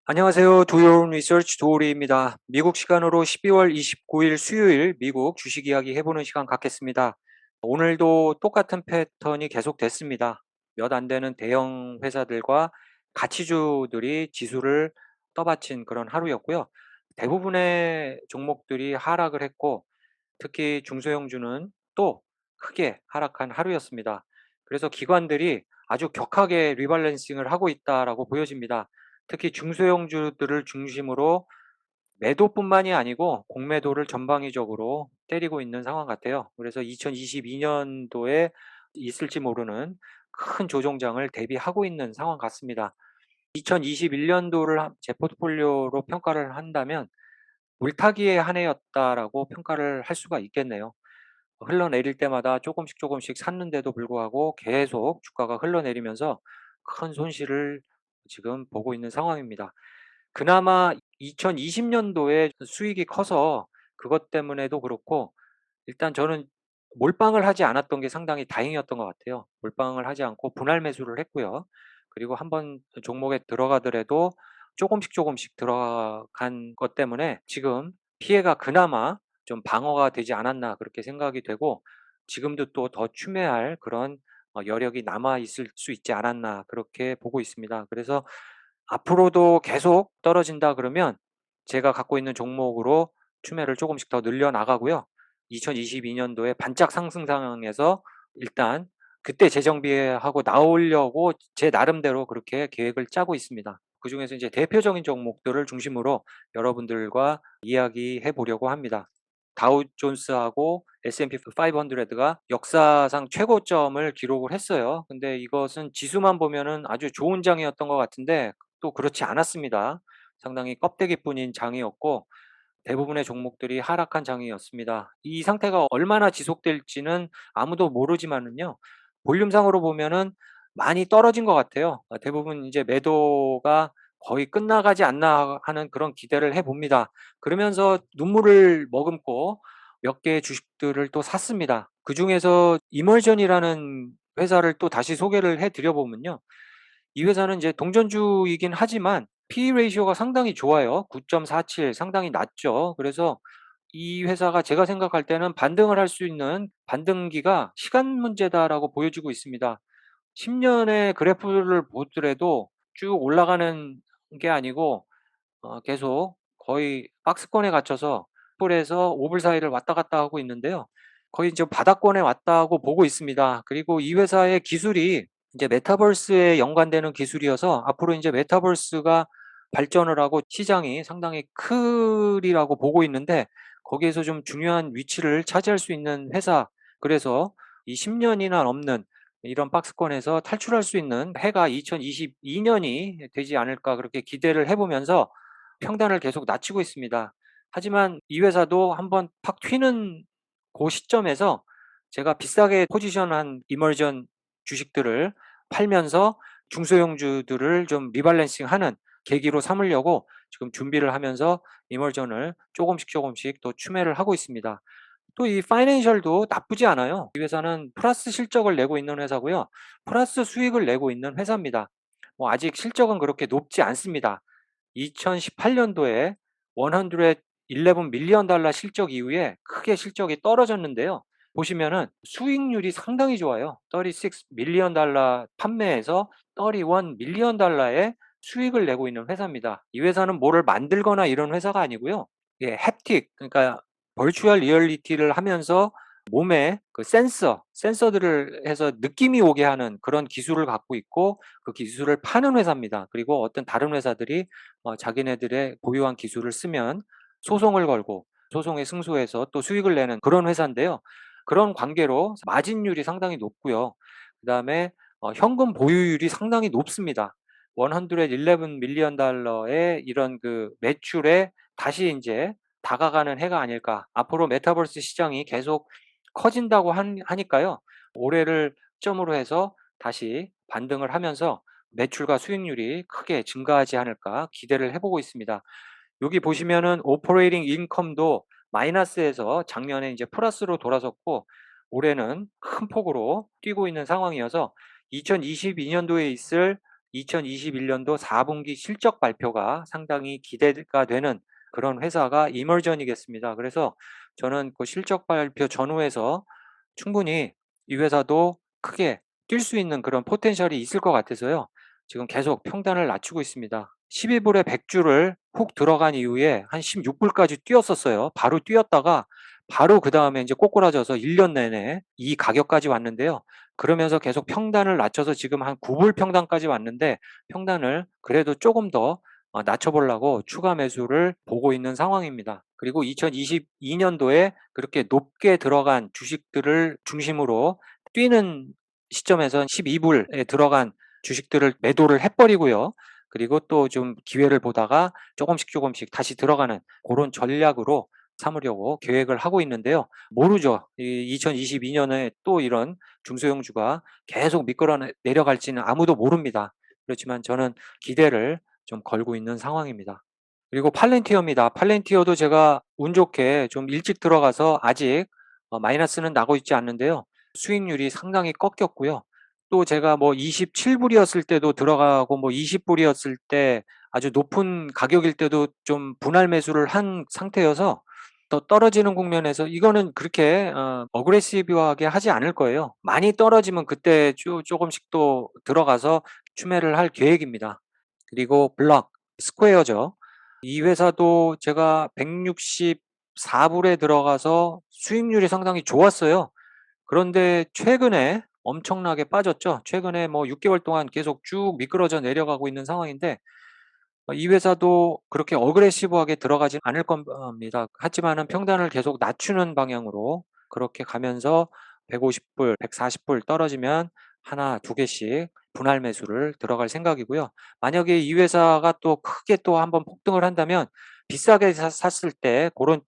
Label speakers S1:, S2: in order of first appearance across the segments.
S1: 안녕하세요. 두요운 리서치 도우리입니다. 미국 시간으로 12월 29일 수요일 미국 주식 이야기 해보는 시간 갖겠습니다. 오늘도 똑같은 패턴이 계속됐습니다. 몇 안 되는 대형 회사들과 가치주들이 지수를 떠받친 그런 하루였고요. 대부분의 종목들이 하락을 했고, 특히 중소형주는 또 크게 하락한 하루였습니다. 그래서 기관들이 아주 격하게 리밸런싱을 하고 있다라고 보여집니다. 특히 중소형주들을 중심으로 매도뿐만이 아니고 공매도를 전방위적으로 때리고 있는 상황 같아요. 그래서 2022년도에 있을지 모르는 큰 조정장을 대비하고 있는 상황 같습니다. 2021년도를 제 포트폴리오로 평가를 한다면 물타기의 한 해였다라고 평가를 할 수가 있겠네요. 흘러내릴 때마다 조금씩 샀는데도 불구하고 계속 주가가 흘러내리면서 큰 손실을 지금 보고 있는 상황입니다. 그나마 2020년도에 수익이 커서 그것 때문에도 그렇고, 일단 저는 몰빵을 하지 않았던 게 상당히 다행이었던 것 같아요. 몰빵을 하지 않고 분할 매수를 했고요. 그리고 한번 종목에 들어가더라도 조금씩 들어간 것 때문에 지금 피해가 그나마 좀 방어가 되지 않았나 그렇게 생각이 되고, 지금도 또 더 추매할 그런 여력이 남아 있을 수 있지 않았나 그렇게 보고 있습니다. 그래서 앞으로도 계속 떨어진다 그러면 제가 갖고 있는 종목으로 추매를 조금씩 더 늘려 나가고요. 2022년도에 반짝 상승 상황에서 일단 그때 재정비하고 나오려고 제 나름대로 그렇게 계획을 짜고 있습니다. 그중에서 이제 대표적인 종목들을 중심으로 여러분들과 이야기해 보려고 합니다. 다우 존스하고 S&P 500가 역사상 최고점을 기록을 했어요. 근데 이것은 지수만 보면은 아주 좋은 장이었던 것 같은데 또 그렇지 않았습니다. 상당히 껍데기뿐인 장이었고 대부분의 종목들이 하락한 장이었습니다. 이 상태가 얼마나 지속될지는 아무도 모르지만은요. 볼륨상으로 보면은 많이 떨어진 것 같아요. 대부분 이제 매도가 거의 끝나가지 않나 하는 그런 기대를 해 봅니다. 그러면서 눈물을 머금고 몇 개의 주식들을 또 샀습니다. 그중에서 이멀전이라는 회사를 또 다시 소개를 해 드려 보면요. 이 회사는 이제 동전주이긴 하지만 PE 레이시오가 상당히 좋아요. 9.47 상당히 낮죠. 그래서 이 회사가 제가 생각할 때는 반등을 할 수 있는 반등기가 시간 문제다라고 보여지고 있습니다. 10년의 그래프를 보더라도 쭉 올라가는 게 아니고 계속 거의 박스권에 갇혀서 폴에서 오블 사이를 왔다 갔다 하고 있는데요. 거의 이제 바닥권에 왔다고 보고 있습니다. 그리고 이 회사의 기술이 이제 메타버스에 연관되는 기술이어서 앞으로 이제 메타버스가 발전을 하고 시장이 상당히 크리라고 보고 있는데 거기에서 좀 중요한 위치를 차지할 수 있는 회사. 그래서 이 10년이나 넘는 이런 박스권에서 탈출할 수 있는 해가 2022년이 되지 않을까 그렇게 기대를 해보면서 평단을 계속 낮추고 있습니다. 하지만 이 회사도 한번 팍 튀는 그 시점에서 제가 비싸게 포지션한 이머전 주식들을 팔면서 중소형주들을 좀 리밸런싱하는 계기로 삼으려고 지금 준비를 하면서 이머전을 조금씩 또 추매를 하고 있습니다. 또 이 파이낸셜도 나쁘지 않아요. 이 회사는 플러스 실적을 내고 있는 회사고요. 플러스 수익을 내고 있는 회사입니다. 뭐 아직 실적은 그렇게 높지 않습니다. 2018년도에 111 밀리언 달러 실적 이후에 크게 실적이 떨어졌는데요. 보시면은 수익률이 상당히 좋아요. 36 밀리언 달러 판매에서 31 밀리언 달러의 수익을 내고 있는 회사입니다. 이 회사는 뭐를 만들거나 이런 회사가 아니고요. 예, 햅틱 그러니까 버추얼 리얼리티를 하면서 몸에 그 센서들을 해서 느낌이 오게 하는 그런 기술을 갖고 있고 그 기술을 파는 회사입니다. 그리고 어떤 다른 회사들이 자기네들의 보유한 기술을 쓰면 소송을 걸고 소송에 승소해서 또 수익을 내는 그런 회사인데요. 그런 관계로 마진율이 상당히 높고요. 그다음에 현금 보유율이 상당히 높습니다. 111 밀리언 달러의 이런 그 매출에 다시 인제 다가가는 해가 아닐까. 앞으로 메타버스 시장이 계속 커진다고 하니까요. 올해를 시점으로 해서 다시 반등을 하면서 매출과 수익률이 크게 증가하지 않을까 기대를 해 보고 있습니다. 여기 보시면은 오퍼레이팅 인컴도 마이너스에서 작년에 이제 플러스로 돌아섰고 올해는 큰 폭으로 뛰고 있는 상황이어서 2022년도에 있을 2021년도 4분기 실적 발표가 상당히 기대가 되는 그런 회사가 이머전이겠습니다. 그래서 저는 그 실적 발표 전후에서 충분히 이 회사도 크게 뛸 수 있는 그런 포텐셜이 있을 것 같아서요. 지금 계속 평단을 낮추고 있습니다. 12불에 100주를 훅 들어간 이후에 한 16불까지 뛰었었어요. 바로 뛰었다가 바로 그다음에 이제 꼬꾸라져서 1년 내내 이 가격까지 왔는데요. 그러면서 계속 평단을 낮춰서 지금 한 9불 평단까지 왔는데 평단을 그래도 조금 더 낮춰보려고 추가 매수를 보고 있는 상황입니다. 그리고 2022년도에 그렇게 높게 들어간 주식들을 중심으로 뛰는 시점에서 12불에 들어간 주식들을 매도를 해버리고요. 그리고 또 좀 기회를 보다가 조금씩 다시 들어가는 그런 전략으로 삼으려고 계획을 하고 있는데요. 모르죠. 이 2022년에 또 이런 중소형주가 계속 미끌어 내려갈지는 아무도 모릅니다. 그렇지만 저는 기대를 좀 걸고 있는 상황입니다. 그리고 팔렌티어입니다. 팔렌티어도 제가 운 좋게 좀 일찍 들어가서 아직 마이너스는 나고 있지 않는데요. 수익률이 상당히 꺾였고요. 또 제가 뭐 27불이었을 때도 들어가고 뭐 20불이었을 때 아주 높은 가격일 때도 좀 분할 매수를 한 상태여서 더 떨어지는 국면에서 이거는 그렇게 어그레시브하게 하지 않을 거예요. 많이 떨어지면 그때 조금씩 또 들어가서 추매를 할 계획입니다. 그리고 블럭, 스퀘어죠. 이 회사도 제가 164불에 들어가서 수익률이 상당히 좋았어요. 그런데 최근에 엄청나게 빠졌죠. 최근에 뭐 6개월 동안 계속 쭉 미끄러져 내려가고 있는 상황인데 이 회사도 그렇게 어그레시브하게 들어가진 않을 겁니다. 하지만은 평단을 계속 낮추는 방향으로 그렇게 가면서 150불, 140불 떨어지면 하나, 두 개씩 분할 매수를 들어갈 생각이고요. 만약에 이 회사가 또 크게 또 한번 폭등을 한다면 비싸게 샀을 때 그런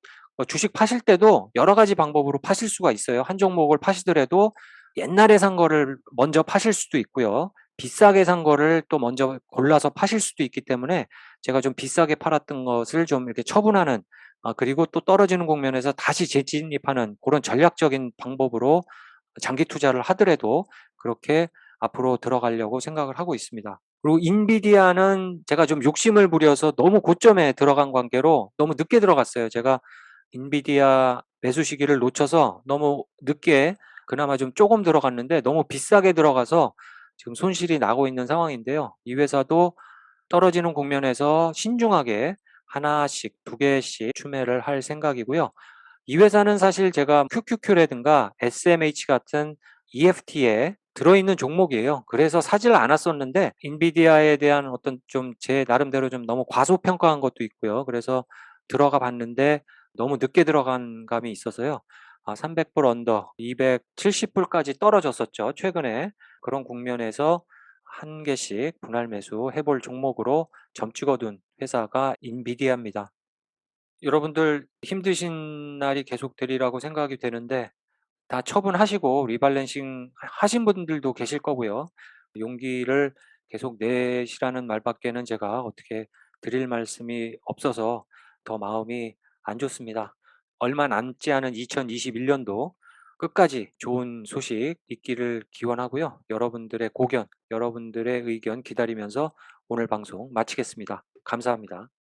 S1: 주식 파실 때도 여러 가지 방법으로 파실 수가 있어요. 한 종목을 파시더라도 옛날에 산 거를 먼저 파실 수도 있고요. 비싸게 산 거를 또 먼저 골라서 파실 수도 있기 때문에 제가 좀 비싸게 팔았던 것을 좀 이렇게 처분하는 그리고 또 떨어지는 국면에서 다시 재진입하는 그런 전략적인 방법으로 장기 투자를 하더라도 그렇게 앞으로 들어가려고 생각을 하고 있습니다. 그리고 인비디아는 제가 좀 욕심을 부려서 너무 고점에 들어간 관계로 너무 늦게 들어갔어요. 제가 인비디아 매수 시기를 놓쳐서 너무 늦게 그나마 좀 조금 들어갔는데 너무 비싸게 들어가서 지금 손실이 나고 있는 상황인데요. 이 회사도 떨어지는 국면에서 신중하게 하나씩, 두 개씩 추매를 할 생각이고요. 이 회사는 사실 제가 QQQ라든가 SMH 같은 EFT에 들어있는 종목이에요. 그래서 사질 않았었는데 인비디아에 대한 어떤 좀 제 나름대로 좀 너무 과소평가한 것도 있고요. 그래서 들어가 봤는데 너무 늦게 들어간 감이 있어서요. 300불 언더 270불까지 떨어졌었죠. 최근에 그런 국면에서 한 개씩 분할 매수 해볼 종목으로 점 찍어둔 회사가 인비디아입니다. 여러분들 힘드신 날이 계속되리라고 생각이 되는데 다 처분하시고 리밸런싱 하신 분들도 계실 거고요. 용기를 계속 내시라는 말밖에는 제가 어떻게 드릴 말씀이 없어서 더 마음이 안 좋습니다. 얼마 남지 않은 2021년도 끝까지 좋은 소식 있기를 기원하고요. 여러분들의 고견, 여러분들의 의견 기다리면서 오늘 방송 마치겠습니다. 감사합니다.